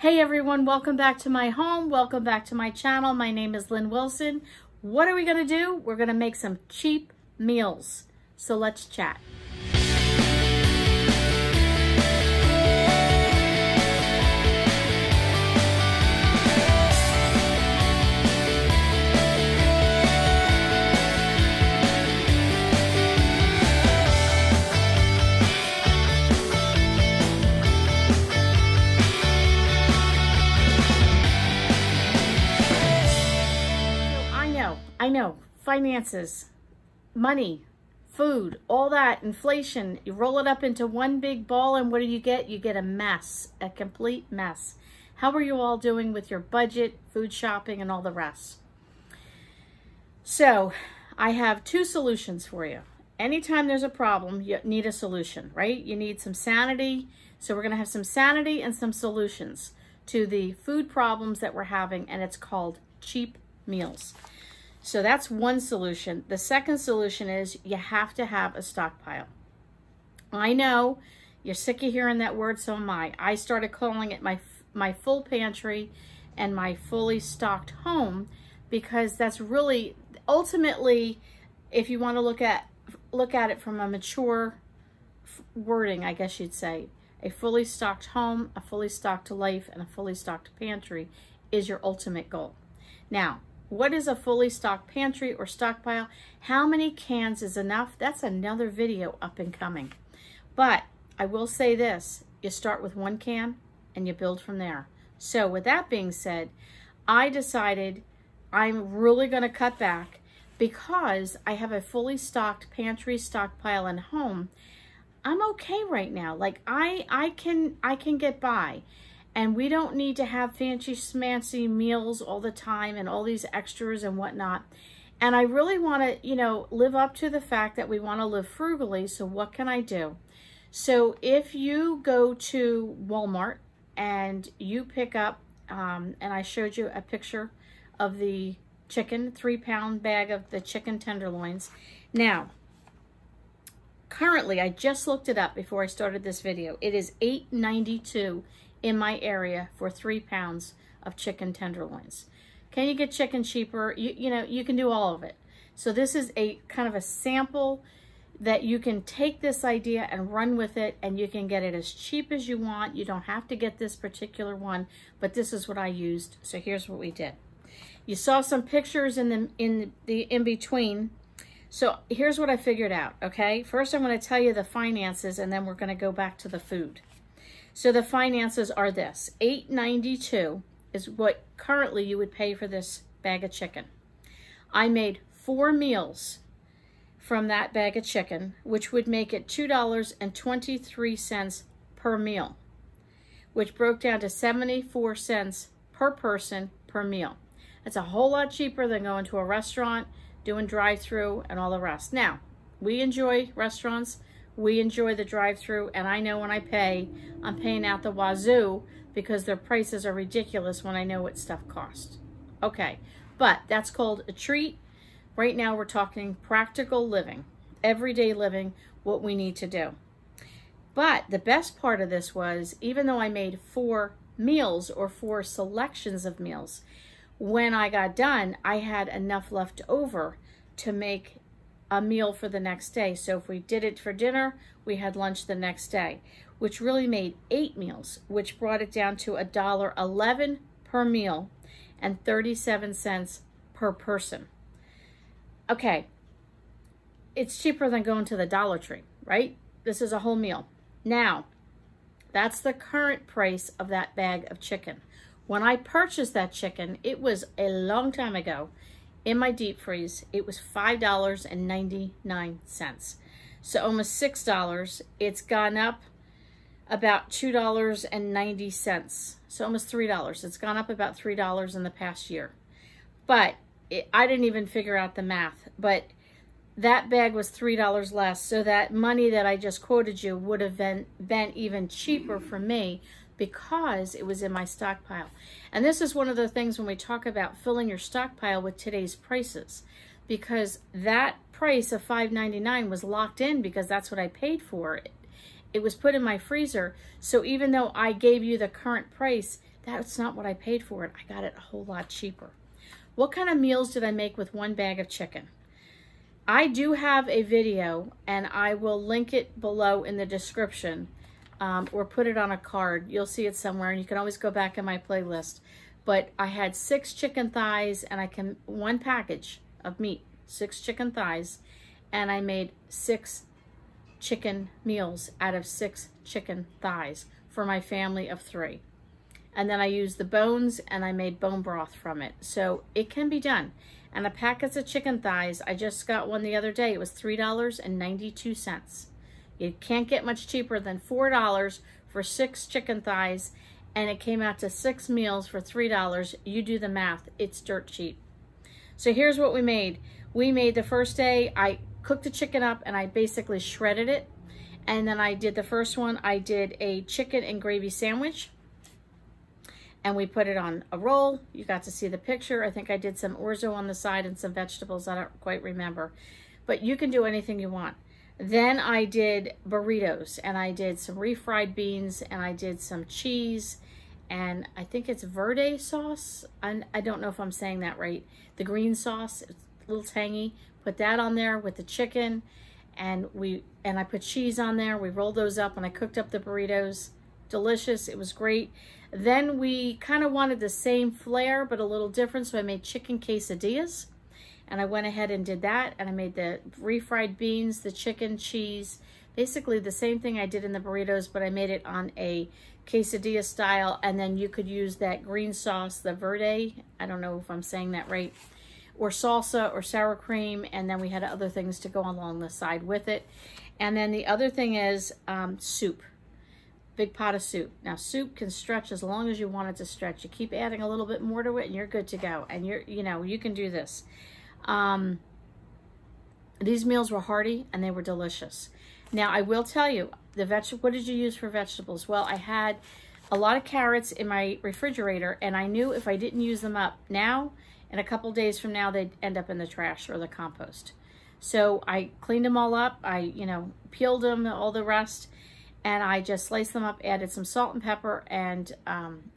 Hey everyone, welcome back to my home. Welcome back to my channel. My name is Lynn Wilson. What are we gonna do? We're gonna make some cheap meals. So let's chat. I know, finances, money, food, all that, inflation, you roll it up into one big ball and what do you get? You get a mess, a complete mess. How are you all doing with your budget, food shopping, and all the rest? So I have two solutions for you. Anytime there's a problem, you need a solution, right? You need some sanity. So we're gonna have some sanity and some solutions to the food problems that we're having, and it's called cheap meals. So that's one solution. The second solution is you have to have a stockpile. I know you're sick of hearing that word, so am I. I started calling it my full pantry and my fully stocked home because that's really, ultimately, if you want to look at it from a mature wording, I guess you'd say, a fully stocked home, a fully stocked life, and a fully stocked pantry is your ultimate goal. Now, what is a fully stocked pantry or stockpile? How many cans is enough? That's another video up and coming. But I will say this, you start with one can and you build from there. So with that being said, I decided I'm really gonna cut back because I have a fully stocked pantry, stockpile, and home. I'm okay right now. Like I can get by. And we don't need to have fancy schmancy meals all the time and all these extras and whatnot. And I really want to, live up to the fact that we want to live frugally. So what can I do? So if you go to Walmart and you pick up, and I showed you a picture of the chicken, 3-pound bag of the chicken tenderloins. Now, currently, I just looked it up before I started this video. It is $8.92 in my area for 3 pounds of chicken tenderloins. Can you get chicken cheaper? You can do all of it. So this is a kind of a sample that you can take this idea and run with it, and you can get it as cheap as you want. You don't have to get this particular one, but this is what I used. So here's what we did. You saw some pictures in between. So here's what I figured out, okay? First, I'm going to tell you the finances, and then we're going to go back to the food. So the finances are this. $8.92 is what currently you would pay for this bag of chicken. I made 4 meals from that bag of chicken, which would make it $2.23 per meal, which broke down to 74 cents per person per meal. That's a whole lot cheaper than going to a restaurant, doing drive-through, and all the rest. Now, we enjoy restaurants. We enjoy the drive-through, and I know when I pay, I'm paying out the wazoo because their prices are ridiculous when I know what stuff costs. Okay, but that's called a treat. Right now we're talking practical living, everyday living, what we need to do. But the best part of this was, even though I made 4 meals or 4 selections of meals, when I got done, I had enough left over to make a meal for the next day. So if we did it for dinner, we had lunch the next day, which really made 8 meals, which brought it down to $1.11 per meal and 37 cents per person. Okay, it's cheaper than going to the Dollar Tree, right? This is a whole meal. Now, that's the current price of that bag of chicken. When I purchased that chicken, it was a long time ago. In my deep freeze, it was $5.99. So almost $6. It's gone up about $2.90. So almost $3. It's gone up about $3 in the past year. But I didn't even figure out the math. But that bag was $3 less. So that money that I just quoted you would have been even cheaper for me because it was in my stockpile. And this is one of the things when we talk about filling your stockpile with today's prices, because that price of $5.99 was locked in because that's what I paid for it. It was put in my freezer. So even though I gave you the current price, That's not what I paid for it. I got it a whole lot cheaper. What kind of meals did I make with 1 bag of chicken? I do have a video, and I will link it below in the description, or put it on a card. You'll see it somewhere, and you can always go back in my playlist. But I had 6 chicken thighs, and 1 package of meat, 6 chicken thighs, and I made 6 chicken meals out of 6 chicken thighs for my family of 3. And then I used the bones, and I made bone broth from it. So it can be done. And a packet of chicken thighs, I just got one the other day. It was $3.92. You can't get much cheaper than $4 for 6 chicken thighs, and it came out to 6 meals for $3. You do the math. It's dirt cheap. So here's what we made. We made the first day, I cooked the chicken up, and I basically shredded it. And then I did the first one, I did a chicken and gravy sandwich. And we put it on a roll. You got to see the picture. I think I did some orzo on the side and some vegetables. I don't quite remember. But you can do anything you want. Then I did burritos, and I did some refried beans, and I did some cheese, and I think it's verde sauce. I don't know if I'm saying that right. The green sauce, it's a little tangy. Put that on there with the chicken, and I put cheese on there. We rolled those up, and I cooked up the burritos. Delicious. It was great. Then we kind of wanted the same flair, but a little different, so I made chicken quesadillas, and I went ahead and did that, and I made the refried beans, the chicken, cheese, basically the same thing I did in the burritos, but I made it on a quesadilla style, and then you could use that green sauce, the verde, I don't know if I'm saying that right, or salsa or sour cream, and then we had other things to go along the side with it. And then the other thing is soup. Big pot of soup. Now, soup can stretch as long as you want it to stretch. You keep adding a little bit more to it, and you're good to go. And you can do this. These meals were hearty, and they were delicious. Now, I will tell you, what did you use for vegetables? Well, I had a lot of carrots in my refrigerator, and I knew if I didn't use them up now, in a couple days from now, they'd end up in the trash or the compost. So I cleaned them all up. I, peeled them, all the rest, and I just sliced them up, added some salt and pepper and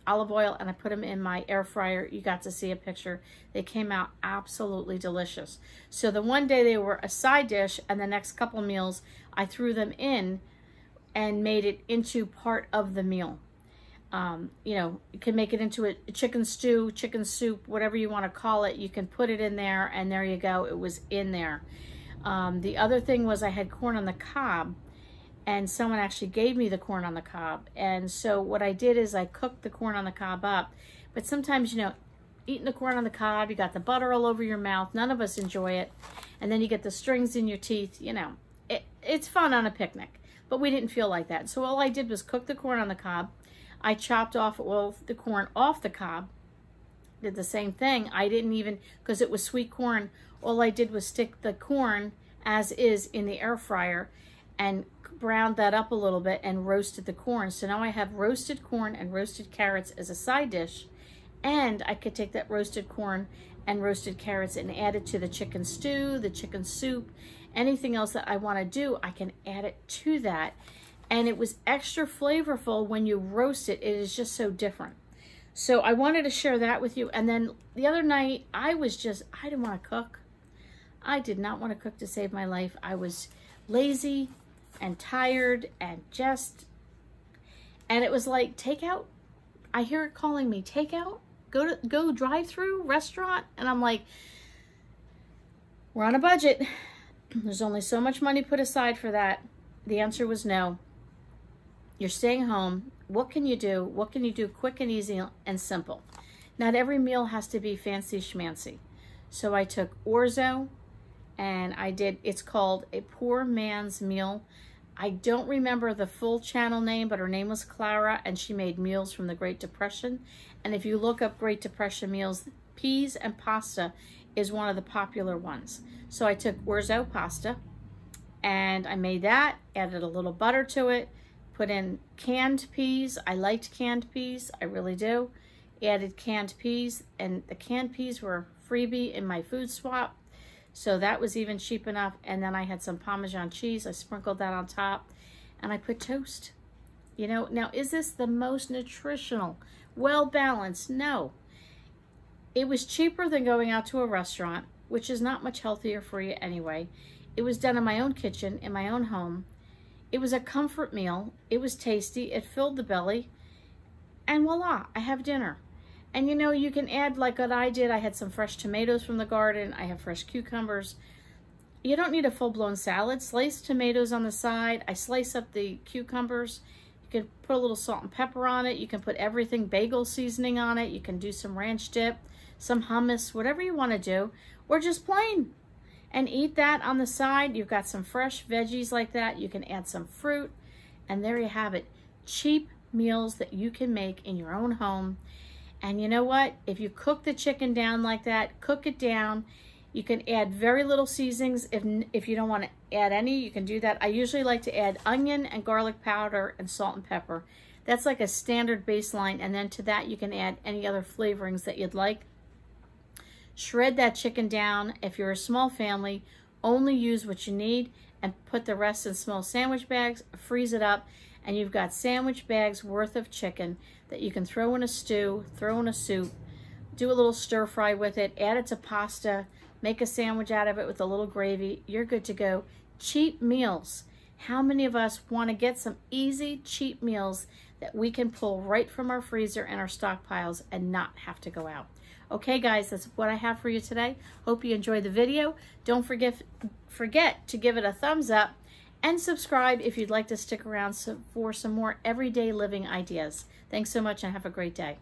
olive oil, and I put them in my air fryer. You got to see a picture. They came out absolutely delicious. So the one day they were a side dish, and the next couple meals I threw them in and made it into part of the meal. You can make it into a chicken stew, chicken soup, whatever you want to call it. You can put it in there, and there you go. It was in there. The other thing was I had corn on the cob, and someone actually gave me the corn on the cob. And so what I did is I cooked the corn on the cob up. But sometimes, eating the corn on the cob, you got the butter all over your mouth. None of us enjoy it. And then you get the strings in your teeth. It's fun on a picnic. But we didn't feel like that. So all I did was cook the corn on the cob. I chopped off all the corn off the cob. Did the same thing. I didn't even, because it was sweet corn, all I did was stick the corn as is in the air fryer and browned that up a little bit and roasted the corn. So now I have roasted corn and roasted carrots as a side dish, and I could take that roasted corn and roasted carrots and add it to the chicken stew, the chicken soup, anything else that I want to do, I can add it to that. And it was extra flavorful when you roast it. It is just so different. So I wanted to share that with you. And then the other night, I didn't want to cook. I did not want to cook to save my life. I was lazy and tired and it was like, takeout. I hear it calling me, takeout, go drive-through restaurant. And I'm like, we're on a budget. There's only so much money put aside for that. The answer was no. You're staying home. What can you do? What can you do quick and easy and simple? Not every meal has to be fancy schmancy. So I took orzo, and it's called a poor man's meal. I don't remember the full channel name, but her name was Clara, and she made meals from the Great Depression. And if you look up Great Depression meals, peas and pasta is one of the popular ones. So I took orzo pasta, and I made that, added a little butter to it, put in canned peas. I liked canned peas, I really do. Added canned peas, and the canned peas were freebie in my food swap. So that was even cheap enough. And then I had some Parmesan cheese. I sprinkled that on top, and I put toast. Now, is this the most nutritional? well balanced. No. It was cheaper than going out to a restaurant, which is not much healthier for you anyway. It was done in my own kitchen, in my own home. It was a comfort meal. It was tasty. It filled the belly. And voila, I have dinner. And you know, you can add like what I did. I had some fresh tomatoes from the garden. I have fresh cucumbers. You don't need a full-blown salad. Slice tomatoes on the side. I slice up the cucumbers. You can put a little salt and pepper on it. You can put everything, bagel seasoning on it. You can do some ranch dip, some hummus, whatever you want to do, or just plain. And eat that on the side. You've got some fresh veggies like that. You can add some fruit. And there you have it. Cheap meals that you can make in your own home. And you know what? If you cook the chicken down like that, cook it down. You can add very little seasonings. If you don't want to add any, you can do that. I usually like to add onion and garlic powder and salt and pepper. That's like a standard baseline. And then to that, you can add any other flavorings that you'd like. Shred that chicken down. If you're a small family, only use what you need and put the rest in small sandwich bags, freeze it up, and you've got sandwich bags worth of chicken that you can throw in a stew, throw in a soup, do a little stir fry with it, add it to pasta, make a sandwich out of it with a little gravy. You're good to go. Cheap meals. How many of us want to get some easy, cheap meals that we can pull right from our freezer and our stockpiles and not have to go out? Okay, guys, that's what I have for you today. Hope you enjoyed the video. Don't forget to give it a thumbs up and subscribe if you'd like to stick around for some more everyday living ideas. Thanks so much and have a great day.